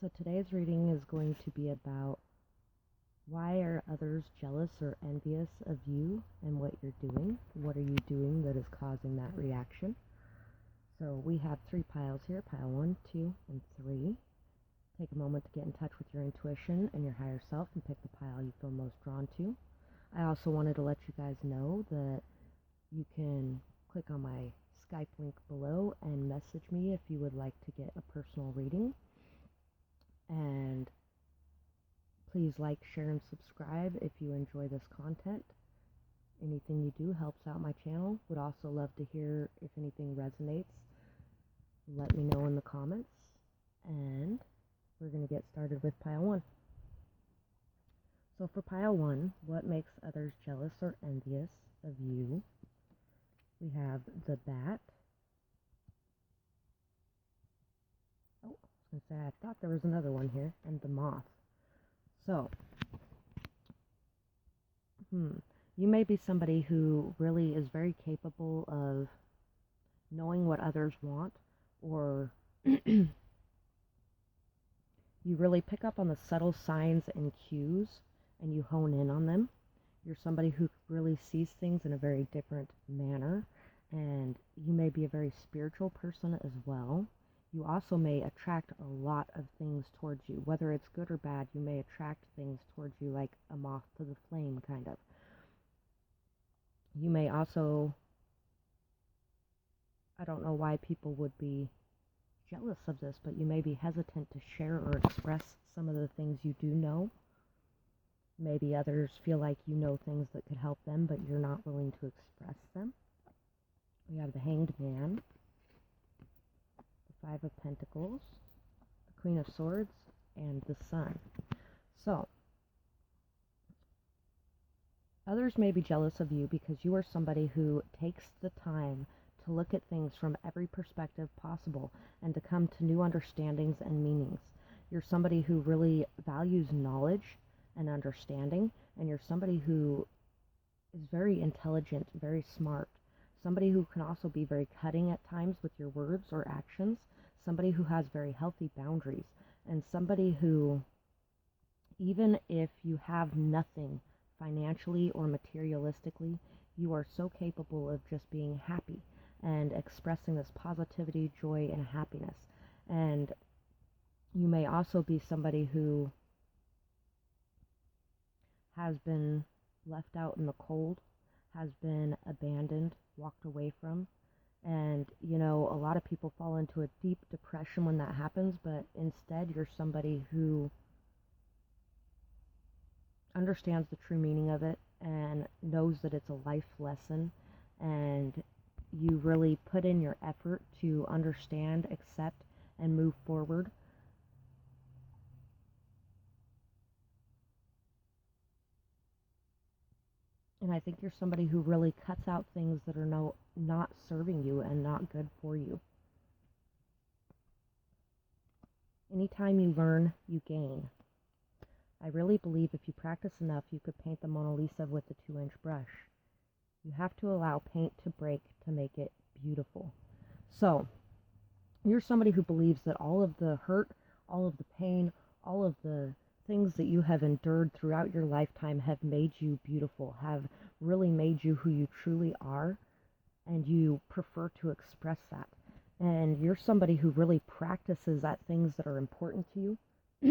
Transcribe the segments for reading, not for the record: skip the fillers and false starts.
So today's reading is going to be about why are others jealous or envious of you and what you're doing? What are you doing that is causing that reaction? So we have 3 piles here, pile 1, 2, and 3. Take a moment to get in touch with your intuition and your higher self and pick the pile you feel most drawn to. I also wanted to let you guys know that you can click on my Skype link below and message me if you would like to get a personal reading. And please like, share, and subscribe if you enjoy this content. Anything you do helps out my channel. Would also love to hear if anything resonates. Let me know in the comments. And we're going to get started with pile 1. So for pile 1, what makes others jealous or envious of you? We have the bat. Oh, I was going to say, I thought there was another one here. And the moth. So, you may be somebody who really is very capable of knowing what others want, or you really pick up on the subtle signs and cues and you hone in on them. You're somebody who really sees things in a very different manner, and you may be a very spiritual person as well. You also may attract a lot of things towards you. Whether it's good or bad, you may attract things towards you like a moth to the flame, kind of. You may also, I don't know why people would be jealous of this, but you may be hesitant to share or express some of the things you do know. Maybe others feel like you know things that could help them, but you're not willing to express them. We have the Hanged Man, 5 of Pentacles, the Queen of Swords, and the Sun. So, others may be jealous of you because you are somebody who takes the time to look at things from every perspective possible and to come to new understandings and meanings. You're somebody who really values knowledge and understanding, and you're somebody who is very intelligent, very smart, somebody who can also be very cutting at times with your words or actions, somebody who has very healthy boundaries, and somebody who, even if you have nothing financially or materialistically, you are so capable of just being happy and expressing this positivity, joy, and happiness. And you may also be somebody who has been left out in the cold, has been abandoned, walked away from. And, you know, a lot of people fall into a deep depression when that happens, but instead you're somebody who understands the true meaning of it and knows that it's a life lesson, and you really put in your effort to understand, accept, and move forward. And I think you're somebody who really cuts out things that are not serving you and not good for you. Anytime you learn, you gain. I really believe if you practice enough, you could paint the Mona Lisa with a 2-inch brush. You have to allow paint to break to make it beautiful. So, you're somebody who believes that all of the hurt, all of the pain, all of the things that you have endured throughout your lifetime have made you beautiful, have really made you who you truly are, and you prefer to express that. And you're somebody who really practices at things that are important to you.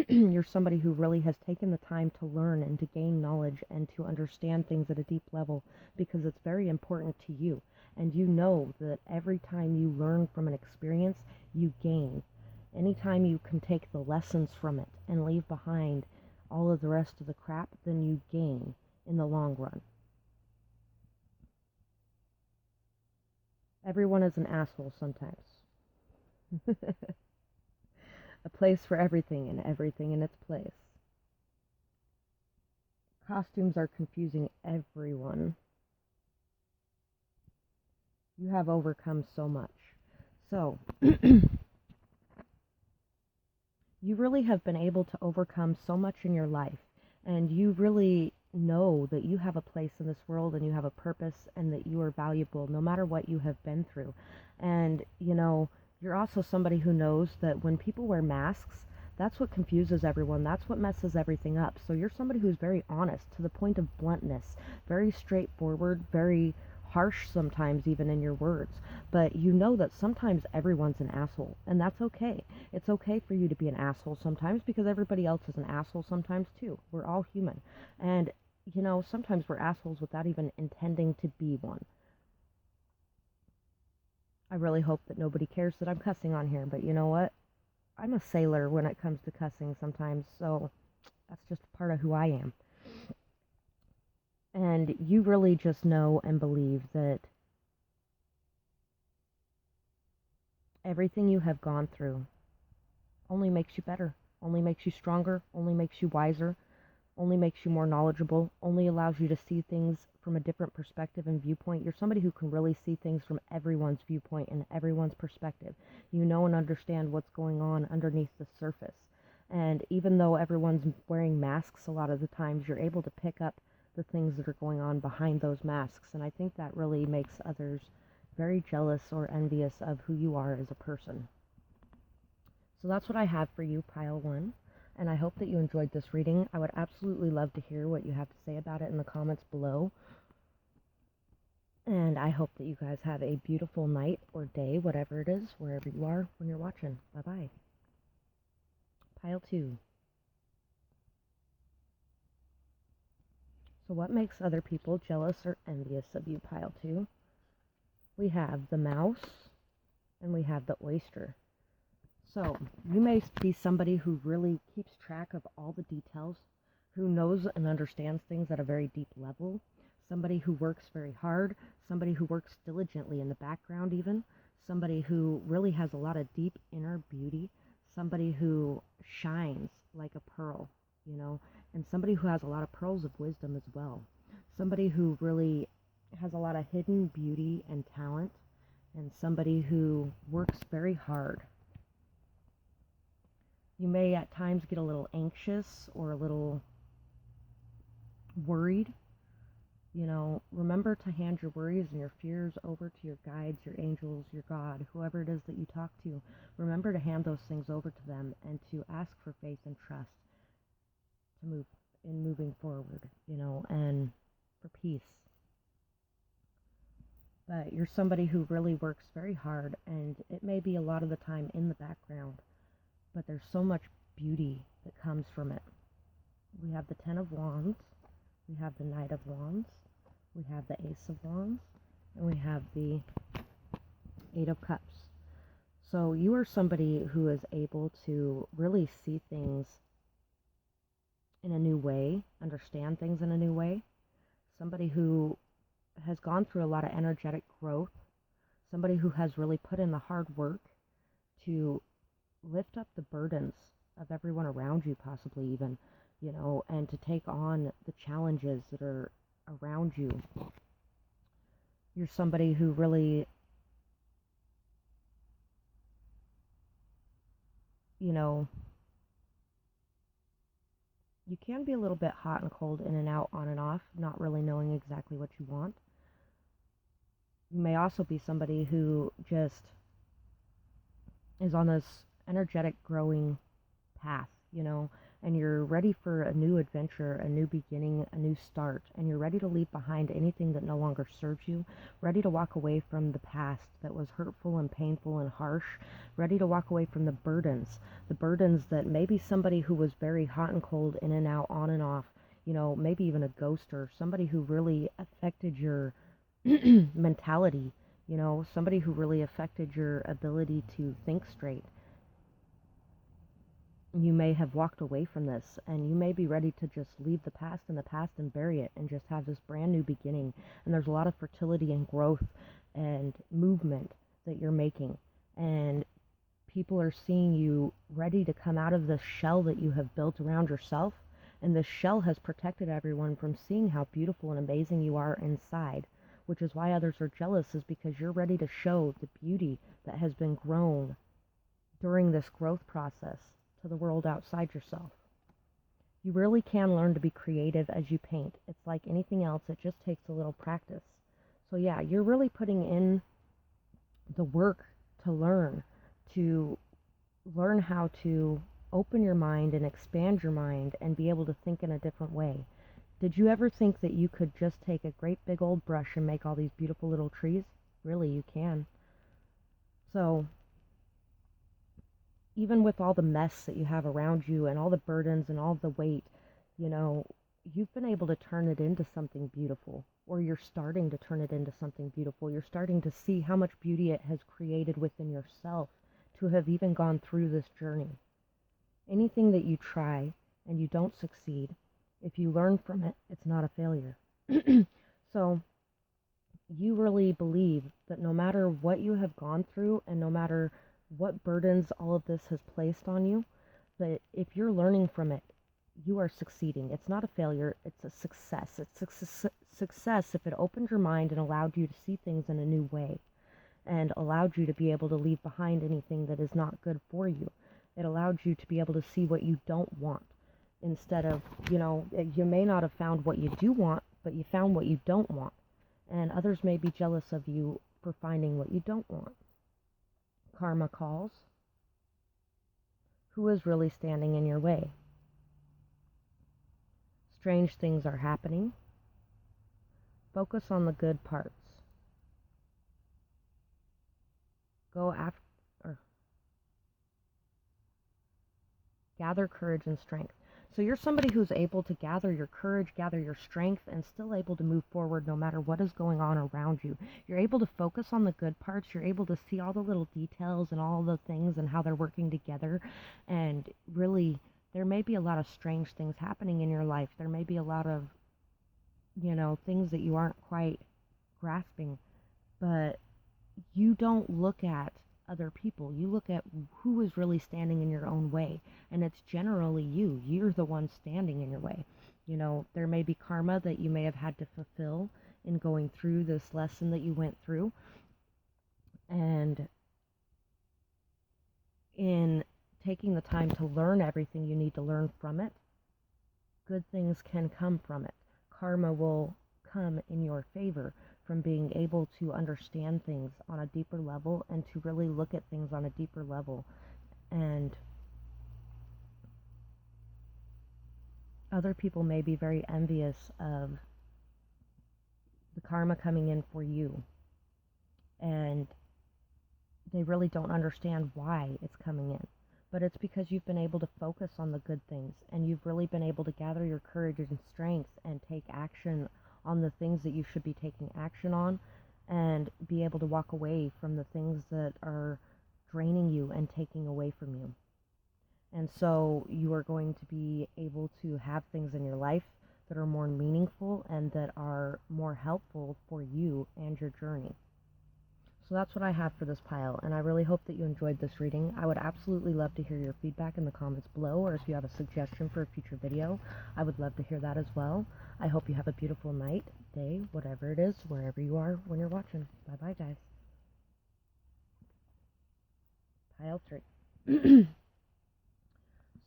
You're somebody who really has taken the time to learn and to gain knowledge and to understand things at a deep level because it's very important to you. And you know that every time you learn from an experience, you gain. Anytime you can take the lessons from it and leave behind all of the rest of the crap, then you gain in the long run. Everyone is an asshole sometimes. A place for everything and everything in its place. Costumes are confusing everyone. You have overcome so much. So, you really have been able to overcome so much in your life, and you really know that you have a place in this world and you have a purpose and that you are valuable no matter what you have been through. And, you know, you're also somebody who knows that when people wear masks, That's what confuses everyone. That's what messes everything up. So you're somebody who's very honest to the point of bluntness, very straightforward, very harsh sometimes even in your words. But you know that sometimes everyone's an asshole, and that's okay. It's okay for you to be an asshole sometimes because everybody else is an asshole sometimes too. We're all human. And sometimes we're assholes without even intending to be one. I really hope that nobody cares that I'm cussing on here, but you know what? I'm a sailor when it comes to cussing sometimes, so that's just part of who I am. And you really just know and believe that everything you have gone through only makes you better, only makes you stronger, only makes you wiser, only makes you more knowledgeable, only allows you to see things from a different perspective and viewpoint. You're somebody who can really see things from everyone's viewpoint and everyone's perspective. You know and understand what's going on underneath the surface. And even though everyone's wearing masks a lot of the times, you're able to pick up the things that are going on behind those masks. And I think that really makes others very jealous or envious of who you are as a person. So that's what I have for you, pile 1. And I hope that you enjoyed this reading. I would absolutely love to hear what you have to say about it in the comments below. And I hope that you guys have a beautiful night or day, whatever it is, wherever you are when you're watching. Bye-bye. Pile 2. So what makes other people jealous or envious of you, pile 2? We have the mouse and we have the oyster. So you may be somebody who really keeps track of all the details, who knows and understands things at a very deep level, somebody who works very hard, somebody who works diligently in the background even, somebody who really has a lot of deep inner beauty, somebody who shines like a pearl, and somebody who has a lot of pearls of wisdom as well, somebody who really has a lot of hidden beauty and talent, and somebody who works very hard. You may at times get a little anxious or a little worried. Remember to hand your worries and your fears over to your guides, your angels, your God, whoever it is that you talk to. Remember to hand those things over to them and to ask for faith and trust to moving forward, and for peace. But you're somebody who really works very hard, and it may be a lot of the time in the background, but there's so much beauty that comes from it. We have the 10 of Wands, we have the Knight of Wands, we have the Ace of Wands, and we have the 8 of Cups. So you are somebody who is able to really see things in a new way, understand things in a new way, somebody who has gone through a lot of energetic growth, somebody who has really put in the hard work to lift up the burdens of everyone around you, possibly even, and to take on the challenges that are around you. You're somebody who really, you can be a little bit hot and cold, in and out, on and off, not really knowing exactly what you want. You may also be somebody who just is on this energetic growing path, and you're ready for a new adventure, a new beginning, a new start, and you're ready to leave behind anything that no longer serves you, ready to walk away from the past that was hurtful and painful and harsh, ready to walk away from the burdens that maybe somebody who was very hot and cold, in and out, on and off, maybe even a ghost or somebody who really affected your mentality, somebody who really affected your ability to think straight. You may have walked away from this, and you may be ready to just leave the past in the past and bury it and just have this brand new beginning. And there's a lot of fertility and growth and movement that you're making, and people are seeing you ready to come out of this shell that you have built around yourself, and this shell has protected everyone from seeing how beautiful and amazing you are inside, which is why others are jealous, is because you're ready to show the beauty that has been grown during this growth process to the world outside yourself. You really can learn to be creative as you paint. It's like anything else, it just takes a little practice. So yeah, you're really putting in the work to learn how to open your mind and expand your mind and be able to think in a different way. Did you ever think that you could just take a great big old brush and make all these beautiful little trees? Really, you can. So even with all the mess that you have around you and all the burdens and all the weight, you know, you've been able to turn it into something beautiful, or you're starting to turn it into something beautiful. You're starting to see how much beauty it has created within yourself to have even gone through this journey. Anything that you try and you don't succeed, if you learn from it, it's not a failure. So you really believe that no matter what you have gone through and no matter what burdens all of this has placed on you, that if you're learning from it, you are succeeding. It's not a failure, it's a success. It's a success if it opened your mind and allowed you to see things in a new way and allowed you to be able to leave behind anything that is not good for you. It allowed you to be able to see what you don't want instead of, you may not have found what you do want, but you found what you don't want. And others may be jealous of you for finding what you don't want. Karma calls. Who is really standing in your way? Strange things are happening. Focus on the good parts. Go after, or gather courage and strength. So you're somebody who's able to gather your courage, gather your strength, and still able to move forward no matter what is going on around you. You're able to focus on the good parts. You're able to see all the little details and all the things and how they're working together. And really, there may be a lot of strange things happening in your life. There may be a lot of, things that you aren't quite grasping. But you don't look at other people. You look at who is really standing in your own way, and it's generally you. You're the one standing in your way. There may be karma that you may have had to fulfill in going through this lesson that you went through, and in taking the time to learn everything you need to learn from it, good things can come from it. Karma will come in your favor from being able to understand things on a deeper level and to really look at things on a deeper level. And other people may be very envious of the karma coming in for you, and they really don't understand why it's coming in. But it's because you've been able to focus on the good things, and you've really been able to gather your courage and strength and take action on the things that you should be taking action on, and be able to walk away from the things that are draining you and taking away from you. And so you are going to be able to have things in your life that are more meaningful and that are more helpful for you and your journey. So that's what I have for this pile, and I really hope that you enjoyed this reading. I would absolutely love to hear your feedback in the comments below, or if you have a suggestion for a future video, I would love to hear that as well. I hope you have a beautiful night, day, whatever it is, wherever you are when you're watching. Bye-bye, guys. Pile 3.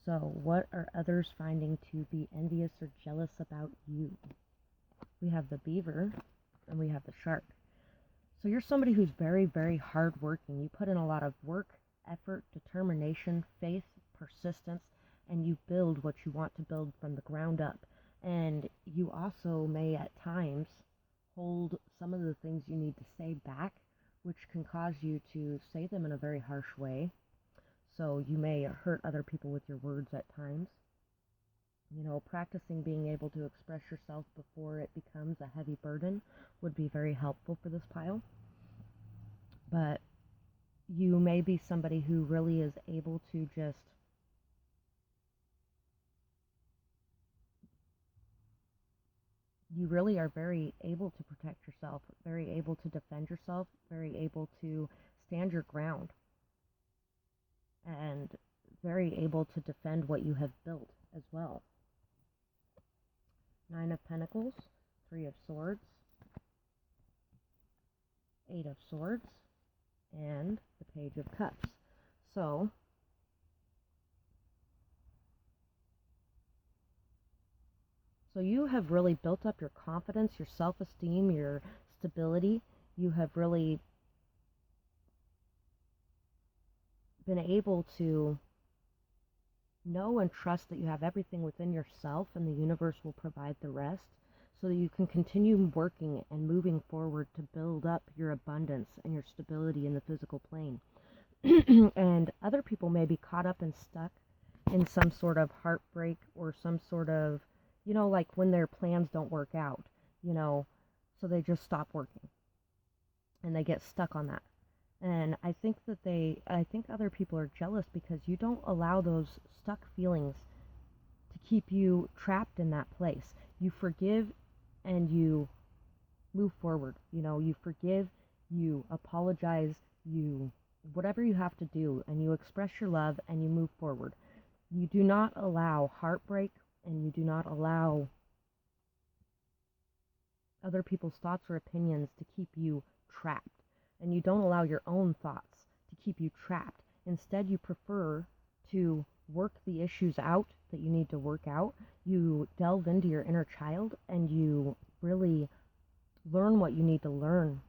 So, what are others finding to be envious or jealous about you? We have the beaver, and we have the shark. So you're somebody who's very, very hardworking. You put in a lot of work, effort, determination, faith, persistence, and you build what you want to build from the ground up. And you also may at times hold some of the things you need to say back, which can cause you to say them in a very harsh way. So you may hurt other people with your words at times. Practicing being able to express yourself before it becomes a heavy burden would be very helpful for this pile. But you may be somebody who really is able to just you really are very able to protect yourself, very able to defend yourself, very able to stand your ground, and very able to defend what you have built as well. 9 of Pentacles, 3 of Swords, 8 of Swords, and the Page of Cups. So you have really built up your confidence, your self-esteem, your stability. You have really been able to Know and trust that you have everything within yourself, and the universe will provide the rest, so that you can continue working and moving forward to build up your abundance and your stability in the physical plane. And other people may be caught up and stuck in some sort of heartbreak or some sort of, like when their plans don't work out, so they just stop working and they get stuck on that. And I think other people are jealous because you don't allow those stuck feelings to keep you trapped in that place. You forgive and you move forward. You forgive, you apologize, you whatever you have to do, and you express your love and you move forward. You do not allow heartbreak, and you do not allow other people's thoughts or opinions to keep you trapped. And you don't allow your own thoughts to keep you trapped. Instead, you prefer to work the issues out that you need to work out. You delve into your inner child and you really learn what you need to learn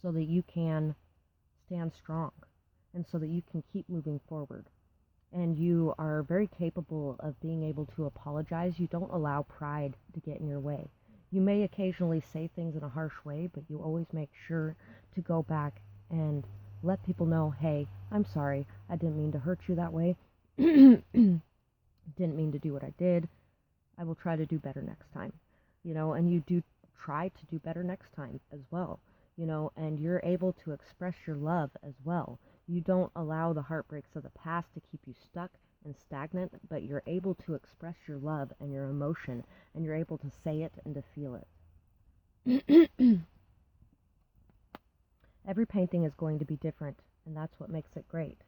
so that you can stand strong and so that you can keep moving forward. And you are very capable of being able to apologize. You don't allow pride to get in your way. You may occasionally say things in a harsh way, but you always make sure to go back and let people know, hey, I'm sorry, I didn't mean to hurt you that way. Didn't mean to do what I did. I will try to do better next time. And you do try to do better next time as well. And you're able to express your love as well. You don't allow the heartbreaks of the past to keep you stuck and stagnant, but you're able to express your love and your emotion, and you're able to say it and to feel it. Every painting is going to be different, and that's what makes it great.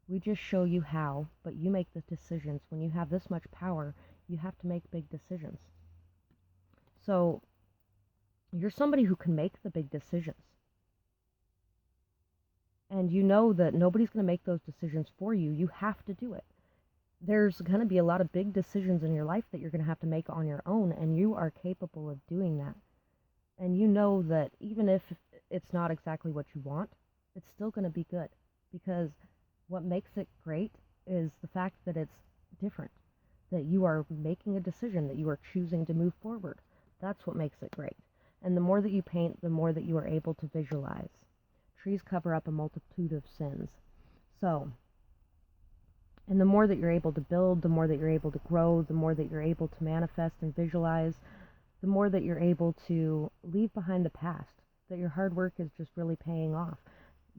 We just show you how, but you make the decisions. When you have this much power, you have to make big decisions. So you're somebody who can make the big decisions. And you know that nobody's going to make those decisions for you. You have to do it. There's going to be a lot of big decisions in your life that you're going to have to make on your own, and you are capable of doing that. And you know that even if it's not exactly what you want, it's still going to be good. Because what makes it great is the fact that it's different, that you are making a decision, that you are choosing to move forward. That's what makes it great. And the more that you paint, the more that you are able to visualize. Trees cover up a multitude of sins. And the more that you're able to build, the more that you're able to grow, the more that you're able to manifest and visualize, the more that you're able to leave behind the past, that your hard work is just really paying off.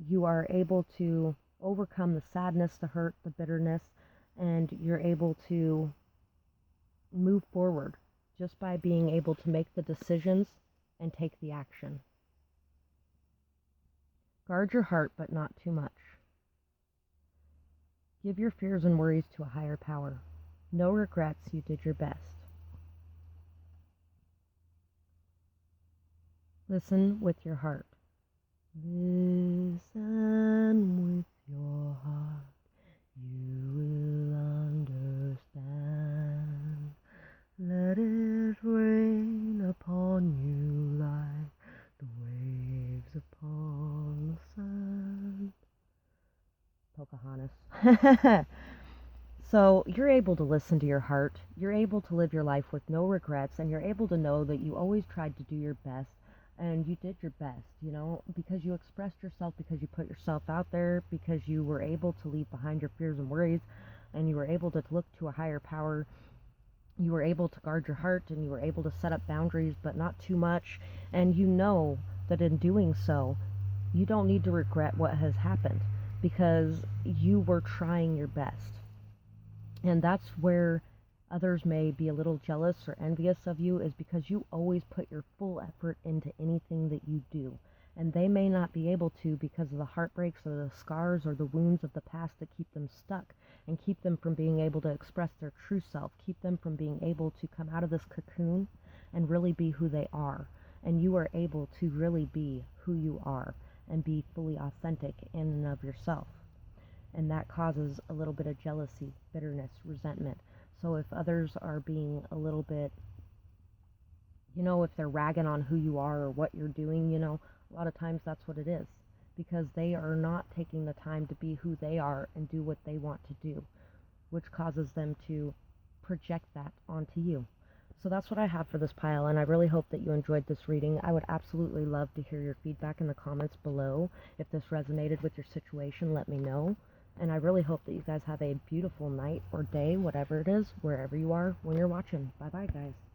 You are able to overcome the sadness, the hurt, the bitterness, and you're able to move forward just by being able to make the decisions and take the action. Guard your heart, but not too much. Give your fears and worries to a higher power. No regrets, you did your best. Listen with your heart. Listen with your heart. You will understand. Let it rain upon you like the waves upon the sand. Pocahontas. So you're able to listen to your heart. You're able to live your life with no regrets, and you're able to know that you always tried to do your best, and you did your best, because you expressed yourself, because you put yourself out there, because you were able to leave behind your fears and worries, and you were able to look to a higher power. You were able to guard your heart, and you were able to set up boundaries, but not too much. And you know that in doing so, you don't need to regret what has happened, because you were trying your best. And that's where others may be a little jealous or envious of you, is because you always put your full effort into anything that you do. And they may not be able to because of the heartbreaks or the scars or the wounds of the past that keep them stuck and keep them from being able to express their true self, keep them from being able to come out of this cocoon and really be who they are. And you are able to really be who you are and be fully authentic in and of yourself. And that causes a little bit of jealousy, bitterness, resentment. So if others are being a little bit, if they're ragging on who you are or what you're doing, a lot of times that's what it is. Because they are not taking the time to be who they are and do what they want to do. which causes them to project that onto you. So that's what I have for this pile, and I really hope that you enjoyed this reading. I would absolutely love to hear your feedback in the comments below. If this resonated with your situation, let me know. And I really hope that you guys have a beautiful night or day, whatever it is, wherever you are when you're watching. Bye-bye, guys.